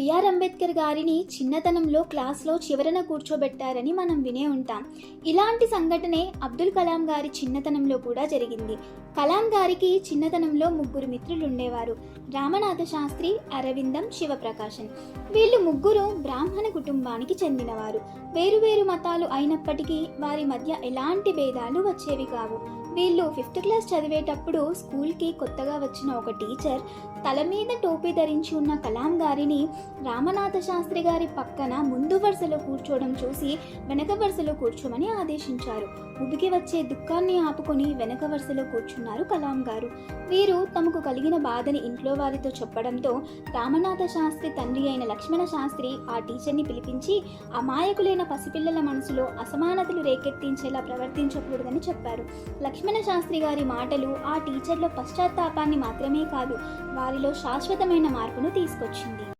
BR Ambedkar గారిని చిన్నతనంలో క్లాస్లో చివరన కూర్చోబెట్టారని మనం వినే ఉంటాం. ఇలాంటి సంఘటనే అబ్దుల్ కలాం గారి చిన్నతనంలో కూడా జరిగింది. కలాం గారికి చిన్నతనంలో 3 మిత్రులు ఉండేవారు. రామనాథ శాస్త్రి, అరవిందం, శివప్రకాశన్. వీళ్ళు ముగ్గురు బ్రాహ్మణ కుటుంబానికి చెందినవారు. వేరువేరు మతాలు అయినప్పటికీ వారి మధ్య ఎలాంటి భేదాలు వచ్చేవి కావు. వీళ్ళు 5th క్లాస్ చదివేటప్పుడు స్కూల్కి కొత్తగా వచ్చిన ఒక టీచర్ తల మీద టోపీ ధరించి ఉన్న కలాం గారిని రామనాథ శాస్త్రి గారి పక్కన ముందు వరుసలో కూర్చోవడం చూసి వెనక వరుసలో కూర్చోమని ఆదేశించారు. ఉబికి వచ్చే దుఃఖాన్ని ఆపుకొని వెనక వరుసలో కూర్చున్నారు కలాం గారు. వీరు తమకు కలిగిన బాధని ఇంట్లో వారితో చెప్పడంతో రామనాథ శాస్త్రి తండ్రి అయిన లక్ష్మణ శాస్త్రి ఆ టీచర్ని పిలిపించి అమాయకులైన పసిపిల్లల మనసులో అసమానతలు రేకెత్తించేలా ప్రవర్తించకూడదని చెప్పారు. లక్ష్మణ శాస్త్రి గారి మాటలు ఆ టీచర్లో పశ్చాత్తాపాన్ని మాత్రమే కాదు, వారిలో శాశ్వతమైన మార్పును తీసుకొచ్చింది.